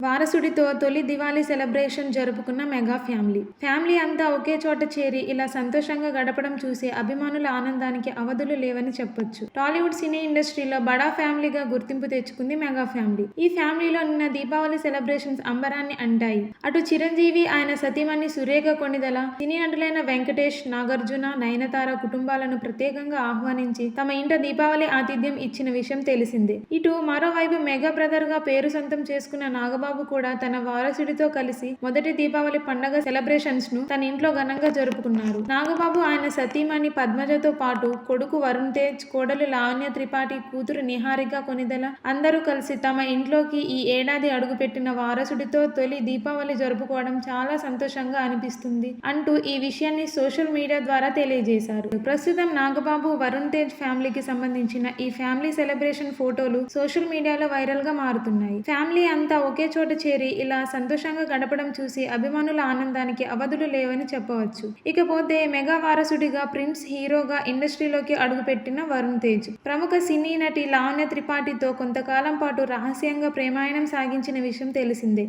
వారసుడితో తొలి దివాళీ సెలబ్రేషన్ జరుపుకున్న mega family. Family అంతా ఒకే చోట చేరి ఇలా సంతోషంగా గడపడం చూసి అభిమానుల ఆనందానికి అవధులు లేవని చెప్పొచ్చు. టాలీవుడ్ సినీ ఇండస్ట్రీలో బడా ఫ్యామిలీగా గుర్తింపు తెచ్చుకుంది మెగా ఫ్యామిలీ. ఈ ఫ్యామిలీలో నిన్న దీపావళి సెలబ్రేషన్స్ అంబరాన్ని అంటాయి. అటు చిరంజీవి, ఆయన సతీమణి సురేఖ కొణిదెల, సినీ నటులైన వెంకటేష్, నాగార్జున, నయనతార కుటుంబాలను ప్రత్యేకంగా ఆహ్వానించి తమ ఇంట దీపావళి ఆతిథ్యం ఇచ్చిన విషయం తెలిసిందే. ఇటు మరోవైపు మెగా బ్రదర్ గా పేరు సొంతం చేసుకున్న నాగబాబు కూడా తన వారసుడితో కలిసి మొదటి దీపావళి పండగ సెలబ్రేషన్స్ ను తన ఇంట్లో ఘనంగా జరుపుకున్నారు. నాగబాబు ఆయన సతీమణి పద్మజతో పాటు కొడుకు వరుణ్ తేజ్, కోడలు లావణ్య త్రిపాఠి, కూతురు నిహారిక కొణిదెల అందరూ కలిసి తమ ఇంట్లోకి ఈ ఏడాది అడుగుపెట్టిన వారసుడితో తొలి దీపావళి జరుపుకోవడం చాలా సంతోషంగా అనిపిస్తుంది అంటూ ఈ విషయాన్ని సోషల్ మీడియా ద్వారా తెలియజేశారు. ప్రస్తుతం నాగబాబు, వరుణ్ తేజ్ ఫ్యామిలీకి సంబంధించిన ఈ ఫ్యామిలీ సెలబ్రేషన్ ఫోటోలు సోషల్ మీడియాలో వైరల్ గా మారుతున్నాయి. ఫ్యామిలీ అంతా ఒకే చోట చేరి ఇలా సంతోషంగా గడపడం చూసి అభిమానుల ఆనందానికి అవధులు లేవని చెప్పవచ్చు. ఇకపోతే మెగా వారసుడిగా ప్రిన్స్ హీరోగా ఇండస్ట్రీలోకి అడుగుపెట్టిన వరుణ్ తేజ్ ప్రముఖ సినీ నటి లావణ్య త్రిపాఠితో కొంతకాలం పాటు రహస్యంగా ప్రేమాయణం సాగించిన విషయం తెలిసిందే.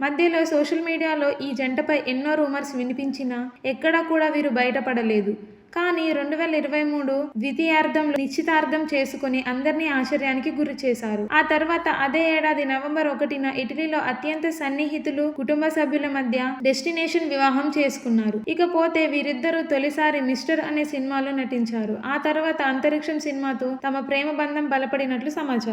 మధ్యలో సోషల్ మీడియాలో ఈ జంటపై ఎన్నో రూమర్స్ వినిపించినా ఎక్కడా కూడా వీరు బయటపడలేదు. కానీ 2023 ద్వితీయార్థంలో నిశ్చితార్థం చేసుకుని అందరినీ ఆశ్చర్యానికి గురి చేశారు. ఆ తర్వాత అదే ఏడాది నవంబర్ 1న ఇటలీలో అత్యంత సన్నిహితులు, కుటుంబ సభ్యుల మధ్య డెస్టినేషన్ వివాహం చేసుకున్నారు. ఇకపోతే వీరిద్దరూ తొలిసారి మిస్టర్ అనే సినిమాలో నటించారు. ఆ తర్వాత అంతరిక్షం సినిమాతో తమ ప్రేమ బంధం బలపడినట్లు సమాచారం.